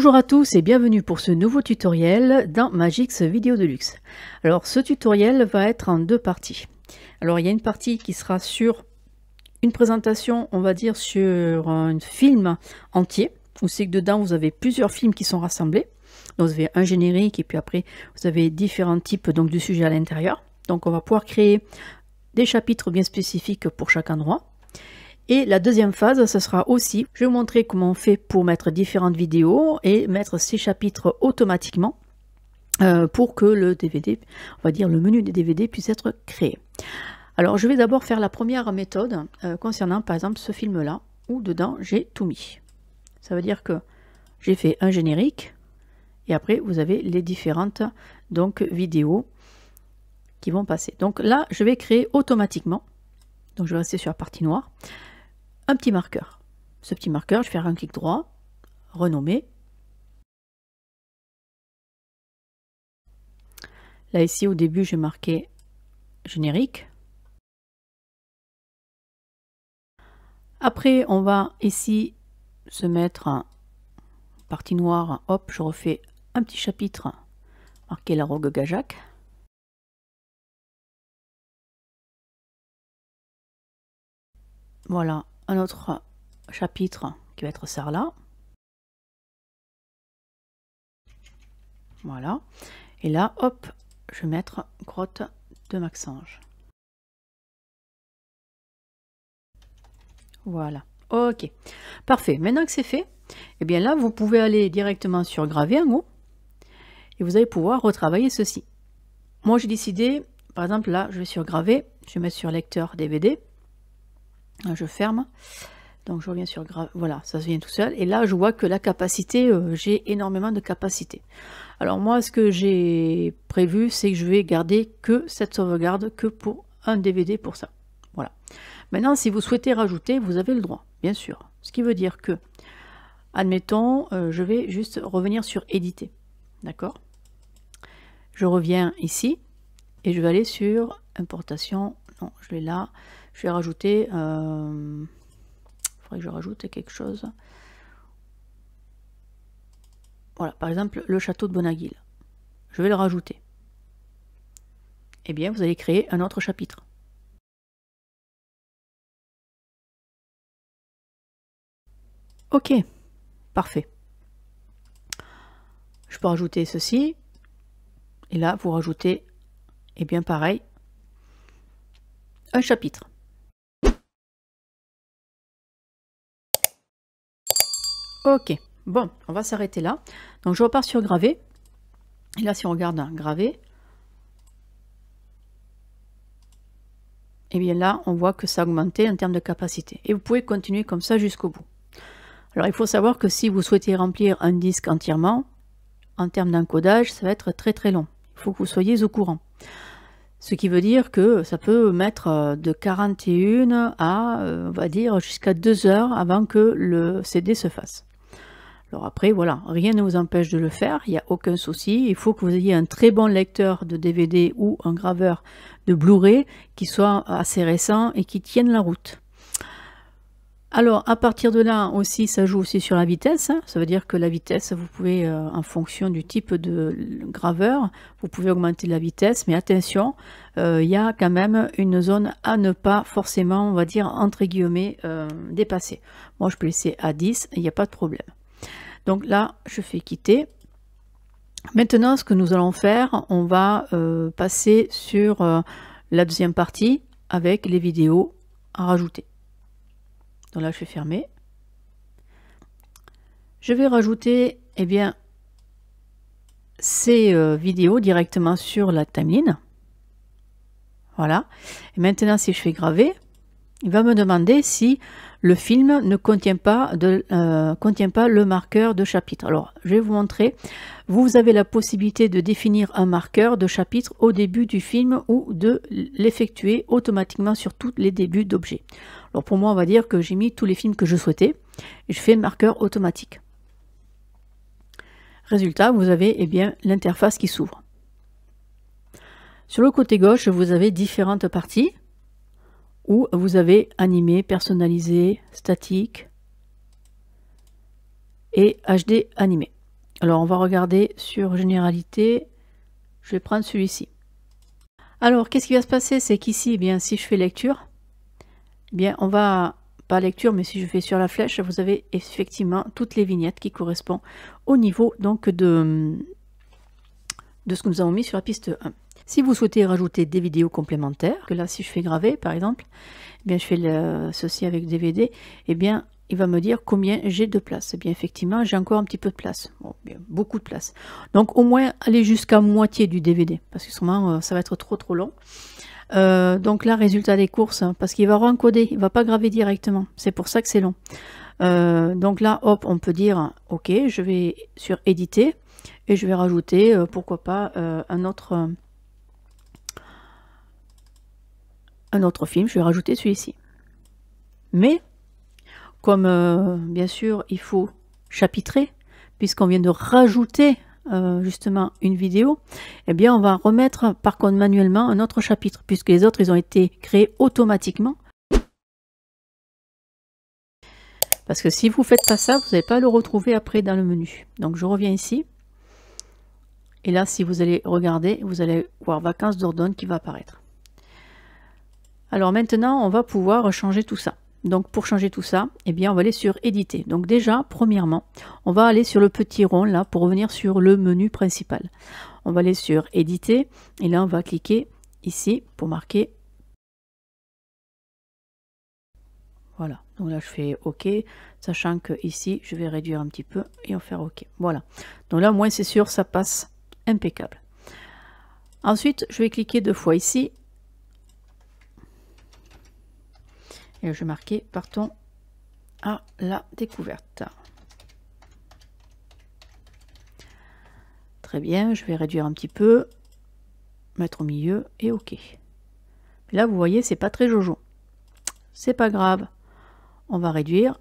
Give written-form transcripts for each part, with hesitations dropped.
Bonjour à tous et bienvenue pour ce nouveau tutoriel dans Magix Vidéo Deluxe. Alors ce tutoriel va être en deux parties. Alors il y a une partie qui sera sur une présentation, on va dire sur un film entier, où c'est que dedans vous avez plusieurs films qui sont rassemblés. Donc vous avez un générique et puis après vous avez différents types donc, de sujets à l'intérieur. Donc on va pouvoir créer des chapitres bien spécifiques pour chaque endroit. Et la deuxième phase, ce sera aussi, je vais vous montrer comment on fait pour mettre différentes vidéos et mettre ces chapitres automatiquement pour que le DVD, on va dire le menu des DVD puisse être créé. Alors je vais d'abord faire la première méthode concernant par exemple ce film-là, où dedans j'ai tout mis. Ça veut dire que j'ai fait un générique et après vous avez les différentes donc, vidéos qui vont passer. Donc là, je vais créer automatiquement, donc je vais rester sur la partie noire, un petit marqueur. Ce petit marqueur, je vais faire un clic droit, renommer. Là ici au début, j'ai marqué générique. Après, on va ici se mettre en partie noire. Hop, je refais un petit chapitre marqué la Rogue Gajac. Voilà, un autre chapitre qui va être Sarlat. Voilà. Et là, hop, je vais mettre grotte de Maxange. Voilà. Ok. Parfait. Maintenant que c'est fait, eh bien là, vous pouvez aller directement sur graver en haut et vous allez pouvoir retravailler ceci. Moi, j'ai décidé, par exemple, là, je vais sur graver, je vais mettre sur lecteur DVD. Je ferme. Donc, je reviens sur grave. Voilà, ça se vient tout seul. Et là, je vois que la capacité, j'ai énormément de capacité. Alors, moi, ce que j'ai prévu, c'est que je vais garder que cette sauvegarde que pour un DVD pour ça. Voilà. Maintenant, si vous souhaitez rajouter, vous avez le droit, bien sûr. Ce qui veut dire que, admettons, je vais juste revenir sur éditer. D'accord? Je reviens ici et je vais aller sur importation. Non, je l'ai là. Je vais rajouter. Il faudrait que je rajoute quelque chose. Voilà, par exemple, le château de Bonaguil. Je vais le rajouter. Eh bien, vous allez créer un autre chapitre. Ok, parfait. Je peux rajouter ceci. Et là, vous rajoutez, eh bien pareil, un chapitre. Ok, bon, on va s'arrêter là. Donc je repars sur graver. Et là, si on regarde graver, et bien là, on voit que ça a augmenté en termes de capacité. Et vous pouvez continuer comme ça jusqu'au bout. Alors il faut savoir que si vous souhaitez remplir un disque entièrement, en termes d'encodage, ça va être très très long. Il faut que vous soyez au courant. Ce qui veut dire que ça peut mettre de 41 à, on va dire, jusqu'à 2 heures avant que le CD se fasse. Alors après, voilà, rien ne vous empêche de le faire, il n'y a aucun souci. Il faut que vous ayez un très bon lecteur de DVD ou un graveur de Blu-ray qui soit assez récent et qui tienne la route. Alors, à partir de là aussi, ça joue aussi sur la vitesse. Ça veut dire que la vitesse, vous pouvez, en fonction du type de graveur, vous pouvez augmenter la vitesse. Mais attention, il y a quand même une zone à ne pas forcément, on va dire, entre guillemets, dépasser. Moi, je peux laisser à 10, il n'y a pas de problème. Donc là, je fais quitter. Maintenant, ce que nous allons faire, on va passer sur la deuxième partie avec les vidéos à rajouter. Donc là, je vais fermer. Je vais rajouter eh bien, ces vidéos directement sur la timeline. Voilà. Et maintenant, si je fais graver, il va me demander si le film ne contient pas le marqueur de chapitre. Alors, je vais vous montrer. Vous avez la possibilité de définir un marqueur de chapitre au début du film ou de l'effectuer automatiquement sur tous les débuts d'objets. Alors pour moi, on va dire que j'ai mis tous les films que je souhaitais et je fais marqueur automatique. Résultat, vous avez eh bien l'interface qui s'ouvre. Sur le côté gauche, vous avez différentes parties où vous avez animé, personnalisé, statique et HD animé. Alors on va regarder sur généralité, je vais prendre celui-ci. Alors qu'est-ce qui va se passer, c'est qu'ici, eh bien si je fais lecture, eh bien on va, pas lecture, mais si je fais sur la flèche, vous avez effectivement toutes les vignettes qui correspondent au niveau donc de ce que nous avons mis sur la piste 1. Si vous souhaitez rajouter des vidéos complémentaires, que là si je fais graver par exemple, eh bien je fais ceci avec DVD, eh bien il va me dire combien j'ai de place. Eh bien effectivement j'ai encore un petit peu de place, bon, bien, beaucoup de place. Donc au moins aller jusqu'à moitié du DVD, parce que sûrement ça va être trop long. Donc là résultat des courses, parce qu'il va rencoder, il va pas graver directement, c'est pour ça que c'est long. Donc là hop on peut dire ok, je vais sur éditer et je vais rajouter pourquoi pas un autre film, je vais rajouter celui-ci. Mais comme bien sûr il faut chapitrer, puisqu'on vient de rajouter justement une vidéo, eh bien on va remettre par contre manuellement un autre chapitre, puisque les autres ils ont été créés automatiquement. Parce que si vous ne faites pas ça, vous n'allez pas le retrouver après dans le menu. Donc je reviens ici. Et là, si vous allez regarder, vous allez voir Vacances d'Ordonne qui va apparaître. Alors maintenant, on va pouvoir changer tout ça. Donc pour changer tout ça, eh bien on va aller sur éditer. Donc déjà, premièrement, on va aller sur le petit rond là pour revenir sur le menu principal. On va aller sur éditer et là on va cliquer ici pour marquer. Voilà, donc là je fais OK, sachant que ici je vais réduire un petit peu et en faire OK. Voilà, donc là au moins c'est sûr ça passe impeccable. Ensuite je vais cliquer 2 fois ici et je vais marquer partons à la découverte. Très bien, je vais réduire un petit peu, mettre au milieu et OK. Là vous voyez c'est pas très jojo, c'est pas grave, on va réduire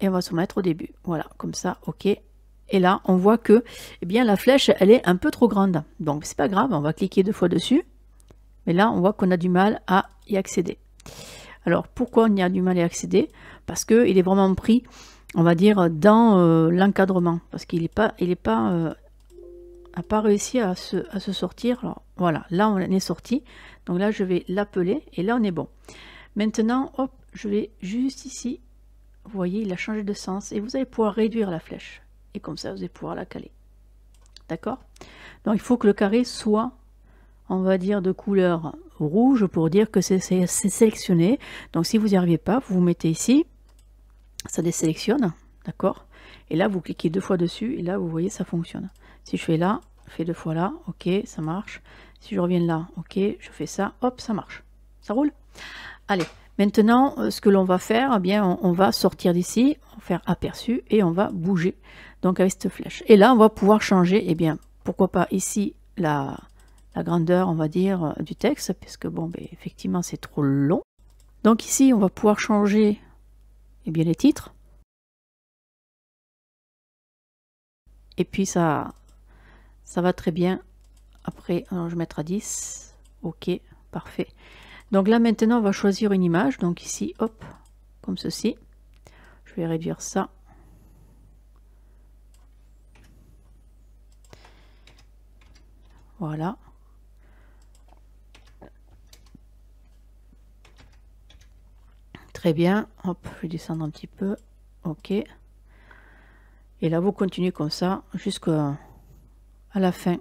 et on va se mettre au début. Voilà, comme ça, OK. Et là, on voit que eh bien, la flèche, elle est un peu trop grande. Donc, c'est pas grave, on va cliquer 2 fois dessus. Mais là, on voit qu'on a du mal à y accéder. Alors, pourquoi on y a du mal à y accéder? Parce qu'il est vraiment pris, on va dire, dans l'encadrement. Parce qu'il n'a pas réussi à se sortir. Alors, voilà, là, on est sorti. Donc là, je vais l'appeler et là, on est bon. Maintenant, hop, je vais juste ici. Vous voyez, il a changé de sens et vous allez pouvoir réduire la flèche. Et comme ça, vous allez pouvoir la caler. D'accord? Donc, il faut que le carré soit, on va dire, de couleur rouge pour dire que c'est sélectionné. Donc, si vous n'y arrivez pas, vous vous mettez ici. Ça désélectionne. D'accord? Et là, vous cliquez 2 fois dessus. Et là, vous voyez, ça fonctionne. Si je fais là, je fais 2 fois là. OK, ça marche. Si je reviens là, OK, je fais ça. Hop, ça marche. Ça roule? Allez. Maintenant, ce que l'on va faire, eh bien, on va sortir d'ici, faire aperçu et on va bouger donc avec cette flèche. Et là, on va pouvoir changer, eh bien, pourquoi pas ici la grandeur, on va dire, du texte, puisque bon, ben, effectivement, c'est trop long. Donc ici, on va pouvoir changer eh bien, les titres. Et puis ça va très bien. Après, alors, je vais mettre à 10. OK, parfait. Donc là maintenant on va choisir une image, donc ici hop, comme ceci. Je vais réduire ça. Voilà. Très bien, hop, je vais descendre un petit peu. OK. Et là vous continuez comme ça jusqu'à la fin.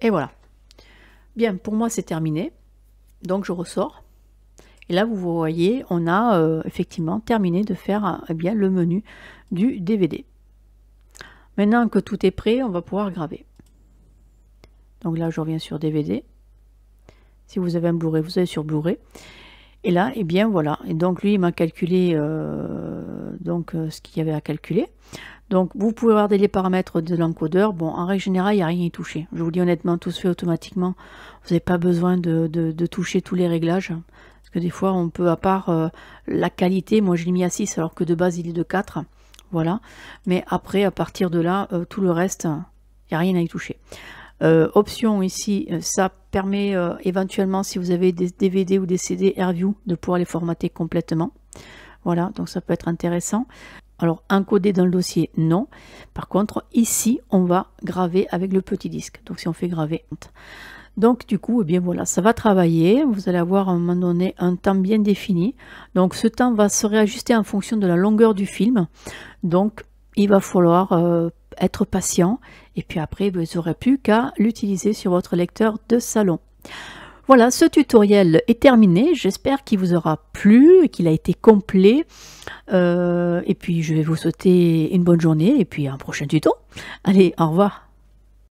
Et voilà. Bien, pour moi c'est terminé. Donc je ressors. Et là vous voyez, on a effectivement terminé de faire eh bien, le menu du DVD. Maintenant que tout est prêt, on va pouvoir graver. Donc là je reviens sur DVD. Si vous avez un Blu-ray, vous allez sur Blu-ray. Et là, eh bien voilà. Et donc lui, il m'a calculé ce qu'il y avait à calculer. Donc vous pouvez regarder les paramètres de l'encodeur. Bon, en règle générale, il n'y a rien à y toucher. Je vous dis honnêtement, tout se fait automatiquement. Vous n'avez pas besoin de toucher tous les réglages. que des fois, on peut, à part la qualité, moi je l'ai mis à 6 alors que de base il est de 4. Voilà. Mais après, à partir de là, tout le reste, il n'y a rien à y toucher. Option ici, ça permet éventuellement, si vous avez des DVD ou des CD AirView, de pouvoir les formater complètement. Voilà, donc ça peut être intéressant. Alors, encoder dans le dossier, non. Par contre, ici, on va graver avec le petit disque. Donc, si on fait graver. Donc, du coup, eh bien voilà, ça va travailler. Vous allez avoir à un moment donné un temps bien défini. Donc, ce temps va se réajuster en fonction de la longueur du film. Donc, il va falloir être patient. Et puis après, vous n'aurez plus qu'à l'utiliser sur votre lecteur de salon. Voilà, ce tutoriel est terminé. J'espère qu'il vous aura plu et qu'il a été complet. Et puis, je vais vous souhaiter une bonne journée et puis un prochain tuto. Allez, au revoir.